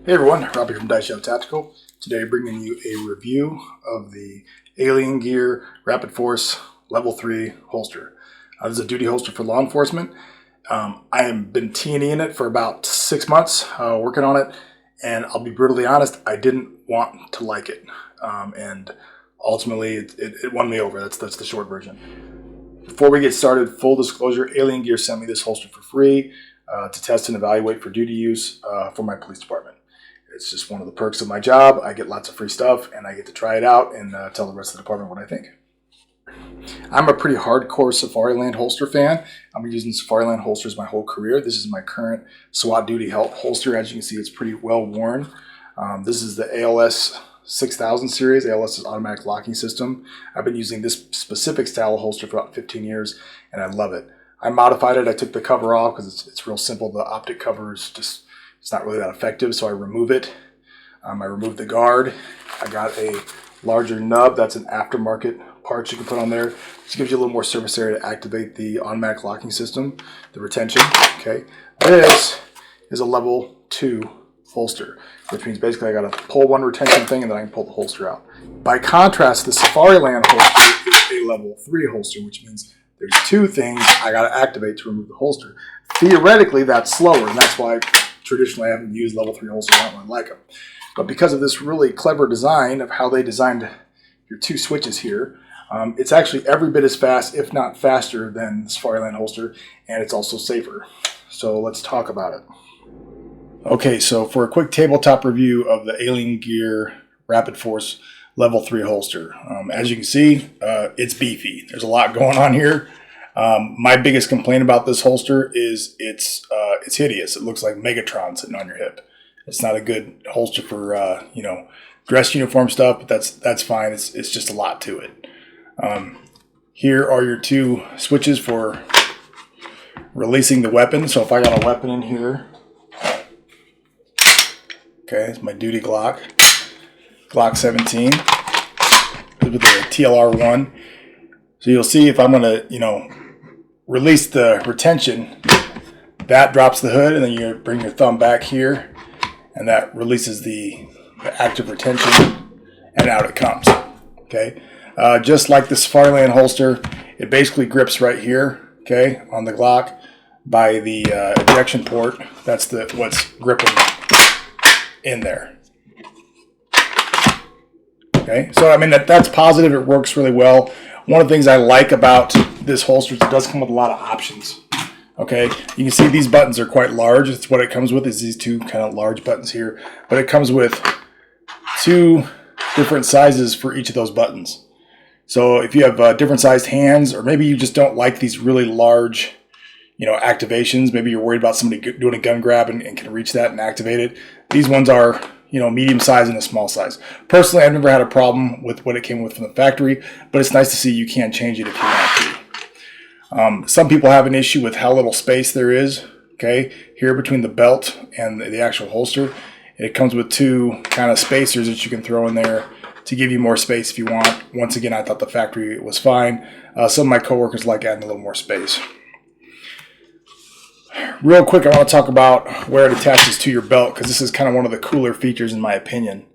Hey everyone, Robbie from Daisho Tactical. Today bringing you a review of the Alien Gear Rapid Force Level 3 holster. This is a duty holster for law enforcement. I have been T&E-ing it for about 6 months, working on it, and I'll be brutally honest, I didn't want to like it. And ultimately, it won me over. That's the short version. Before we get started, full disclosure, Alien Gear sent me this holster for free to test and evaluate for duty use for my police department. It's just one of the perks of my job. I get lots of free stuff, and I get to try it out and tell the rest of the department what I think. I'm a pretty hardcore Safariland holster fan. I've been using Safariland holsters my whole career. This is my current SWAT duty holster. As you can see, it's pretty well worn. This is the ALS 6000 series. ALS is automatic locking system. I've been using this specific style of holster for about 15 years, and I love it. I modified it. I took the cover off because it's real simple. The optic cover is just, it's not really that effective, so I remove it. I removed the guard. I got a larger nub. That's an aftermarket part you can put on there. This gives you a little more surface area to activate the automatic locking system, the retention. Okay, this is a level 2 holster, which means basically I got to pull one retention thing and then I can pull the holster out. By contrast, the Safariland holster is a level 3 holster, which means there's 2 things I got to activate to remove the holster. Theoretically, that's slower, and that's why traditionally I haven't used level 3 holsters. I don't really like them. But because of this really clever design of how they designed your 2 switches here, it's actually every bit as fast, if not faster, than the Safariland holster, and it's also safer. So let's talk about it. Okay, so for a quick tabletop review of the Alien Gear Rapid Force Level 3 holster. As you can see, it's beefy. There's a lot going on here. My biggest complaint about this holster is it's hideous. It looks like Megatron sitting on your hip. It's not a good holster for dress uniform stuff, but that's fine. It's just a lot to it. Here are your 2 switches for releasing the weapon. So if I got a weapon in here, okay, it's my duty Glock 17 with the TLR1. So you'll see if I'm going to, release the retention, that drops the hood, and then you bring your thumb back here, and that releases the active retention, and out it comes. Okay, just like the Safariland holster, it basically grips right here, okay, on the Glock by the ejection port. That's what's gripping in there. Okay, so I mean that's positive. It works really well. One of the things I like about this holster is it does come with a lot of options. Okay, you can see these buttons are quite large. It's what it comes with is these 2 kind of large buttons here, but it comes with 2 different sizes for each of those buttons. So if you have different sized hands, or maybe you just don't like these really large, activations, maybe you're worried about somebody doing a gun grab and can reach that and activate it. These ones are medium size and a small size. Personally, I've never had a problem with what it came with from the factory, but it's nice to see you can change it if you want to. Some people have an issue with how little space there is, okay, here between the belt and the actual holster. It comes with 2 kind of spacers that you can throw in there to give you more space if you want. Once again, I thought the factory was fine. Some of my coworkers like adding a little more space. Real quick, I want to talk about where it attaches to your belt, because this is kind of one of the cooler features in my opinion.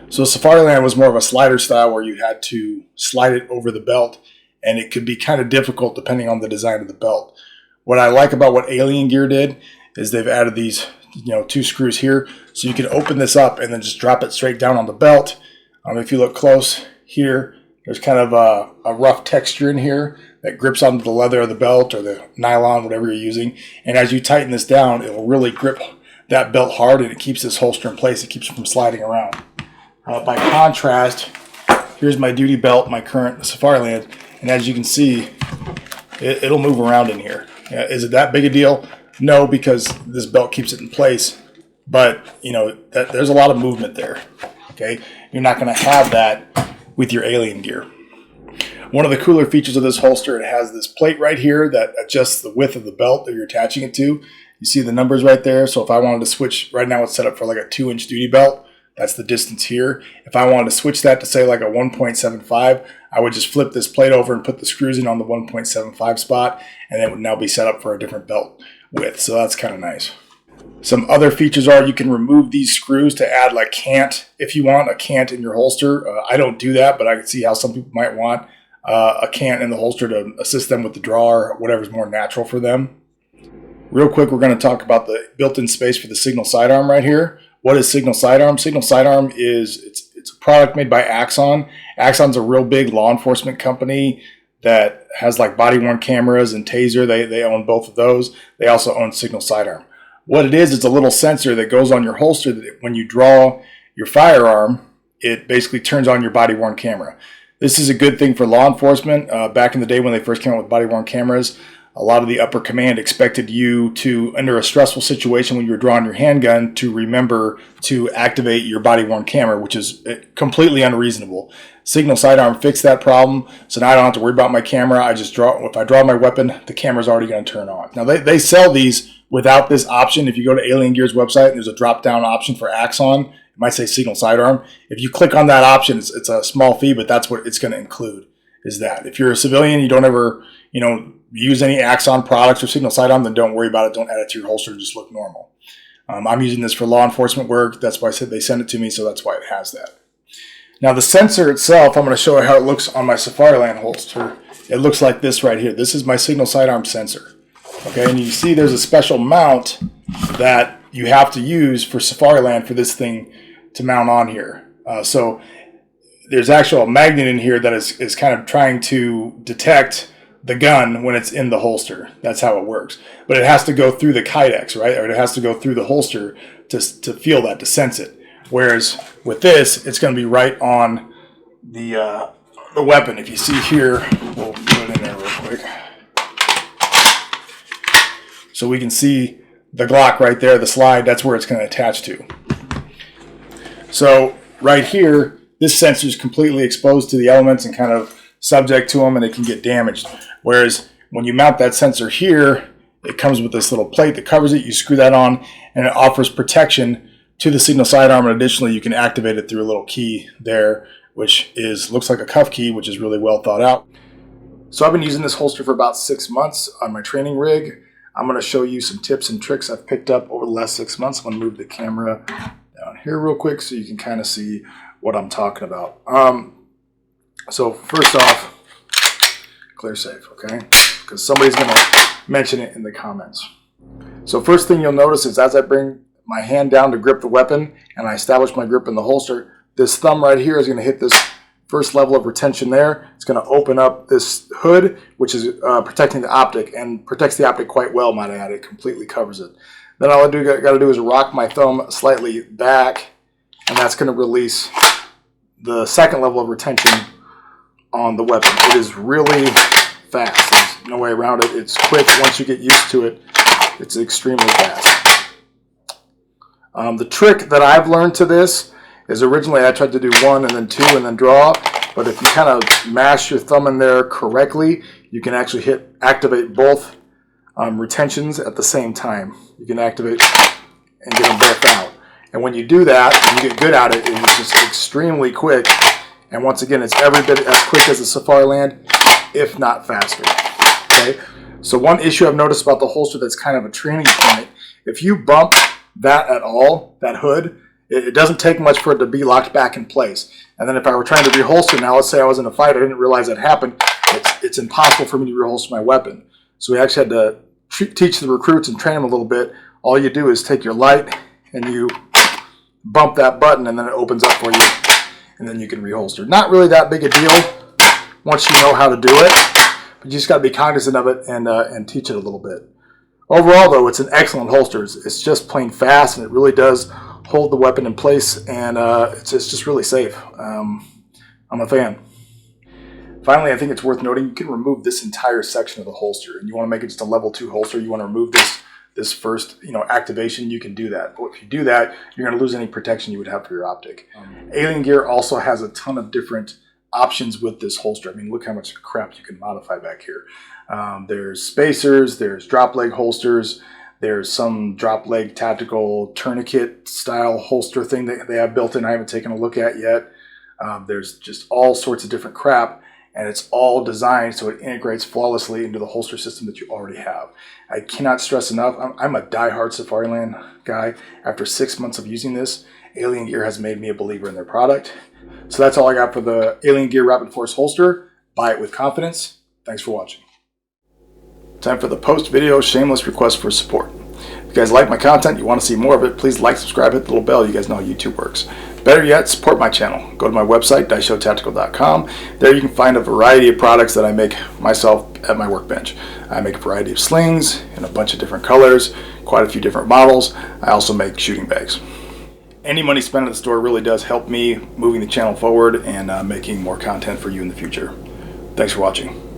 So Safariland was more of a slider style where you had to slide it over the belt, and it could be kind of difficult depending on the design of the belt. What I like about what Alien Gear did is they've added these 2 screws here, so you can open this up and then just drop it straight down on the belt. If you look close here, there's kind of a rough texture in here that grips onto the leather of the belt or the nylon, whatever you're using. And as you tighten this down, it will really grip that belt hard, and it keeps this holster in place. It keeps it from sliding around. By contrast, here's my duty belt, my current Safariland, and as you can see, it'll move around in here. Is it that big a deal? No, because this belt keeps it in place, but there's a lot of movement there. Okay, you're not going to have that with your Alien Gear. One of the cooler features of this holster, it has this plate right here that adjusts the width of the belt that you're attaching it to. You see the numbers right there. So if I wanted to switch, right now it's set up for like a 2-inch duty belt. That's the distance here. If I wanted to switch that to say like a 1.75, I would just flip this plate over and put the screws in on the 1.75 spot, and it would now be set up for a different belt width. So that's kind of nice. Some other features are you can remove these screws to add like cant if you want a cant in your holster. I don't do that, but I can see how some people might want a cant in the holster to assist them with the draw or whatever's more natural for them. Real quick, we're going to talk about the built-in space for the Signal Sidearm right here. What is Signal Sidearm? Signal Sidearm is it's a product made by Axon. Axon's a real big law enforcement company that has like body-worn cameras and taser. They own both of those. They also own Signal Sidearm. What it is, it's a little sensor that goes on your holster that when you draw your firearm, it basically turns on your body-worn camera. This is a good thing for law enforcement. Back in the day when they first came out with body-worn cameras, a lot of the upper command expected you to, under a stressful situation when you were drawing your handgun, to remember to activate your body-worn camera, which is completely unreasonable. Signal Sidearm fixed that problem, so now I don't have to worry about my camera. I just draw. If I draw my weapon, the camera's already going to turn on. Now, they sell these without this option. If you go to Alien Gear's website, there's a drop-down option for Axon. It might say Signal Sidearm. If you click on that option, it's a small fee, but that's what it's going to include, is that. If you're a civilian, you don't ever, use any Axon products or Signal Sidearm, then don't worry about it. Don't add it to your holster. Just look normal. I'm using this for law enforcement work. That's why I said they sent it to me, so that's why it has that. Now, the sensor itself, I'm going to show you how it looks on my Safariland holster. It looks like this right here. This is my Signal Sidearm sensor. Okay, and you see there's a special mount that you have to use for Safariland for this thing to mount on here. So there's actually a magnet in here that is kind of trying to detect the gun when it's in the holster. That's how it works. But it has to go through the kydex, right? Or it has to go through the holster to feel that, to sense it. Whereas with this, it's going to be right on the weapon. If you see here, we'll put it in there real quick. So we can see the Glock right there, the slide, that's where it's going to attach to. So right here, this sensor is completely exposed to the elements and kind of subject to them, and it can get damaged. Whereas when you mount that sensor here, it comes with this little plate that covers it. You screw that on, and it offers protection to the Signal Sidearm, and additionally, you can activate it through a little key there, which looks like a cuff key, which is really well thought out. So I've been using this holster for about 6 months on my training rig. I'm going to show you some tips and tricks I've picked up over the last 6 months. I'm going to move the camera down here real quick so you can kind of see what I'm talking about. So first off, clear safe, okay? Because somebody's going to mention it in the comments. So first thing you'll notice is as I bring my hand down to grip the weapon and I establish my grip in the holster, this thumb right here is going to hit this first level of retention there. It's going to open up this hood, which is protecting the optic, and protects the optic quite well, might I add. It completely covers it. Then all I got to do is rock my thumb slightly back, and that's going to release the second level of retention on the weapon. It is really fast. There's no way around it. It's quick. Once you get used to it, it's extremely fast. The trick that I've learned to this is originally I tried to do 1 and then 2 and then draw, but if you kind of mash your thumb in there correctly, you can actually activate both retentions at the same time. You can activate and get them both out. And when you do that, and you get good at it, it is just extremely quick. And once again, it's every bit as quick as the Safariland, if not faster. Okay. So one issue I've noticed about the holster that's kind of a training point, if you bump that at all, that hood, it doesn't take much for it to be locked back in place. And then if I were trying to reholster now, let's say I was in a fight, I didn't realize that happened, it's impossible for me to reholster my weapon. So we actually had to teach the recruits and train them a little bit. All you do is take your light and you bump that button and then it opens up for you and then you can reholster. Not really that big a deal once you know how to do it, but you just got to be cognizant of it and teach it a little bit. Overall though, it's an excellent holster. It's just plain fast and it really does hold the weapon in place, and it's just really safe. I'm a fan. Finally, I think it's worth noting you can remove this entire section of the holster, and you want to make it just a level 2 holster. You want to remove this first activation. You can do that. But if you do that, you're going to lose any protection you would have for your optic. Alien Gear also has a ton of different options with this holster. I mean, look how much crap you can modify back here. There's spacers, there's drop leg holsters. There's some drop leg tactical tourniquet style holster thing that they have built in I haven't taken a look at yet. There's just all sorts of different crap. and it's all designed so it integrates flawlessly into the holster system that you already have. I cannot stress enough, I'm a die-hard Safariland guy. After 6 months of using this, Alien Gear has made me a believer in their product. So that's all I got for the Alien Gear Rapid Force holster. Buy it with confidence. Thanks for watching. Time for the post-video shameless request for support. If you guys like my content, you want to see more of it, please like, subscribe, hit the little bell. You guys know how YouTube works. Better yet, support my channel. Go to my website, daishotactical.com. There you can find a variety of products that I make myself at my workbench. I make a variety of slings in a bunch of different colors, quite a few different models. I also make shooting bags. Any money spent at the store really does help me moving the channel forward and making more content for you in the future. Thanks for watching.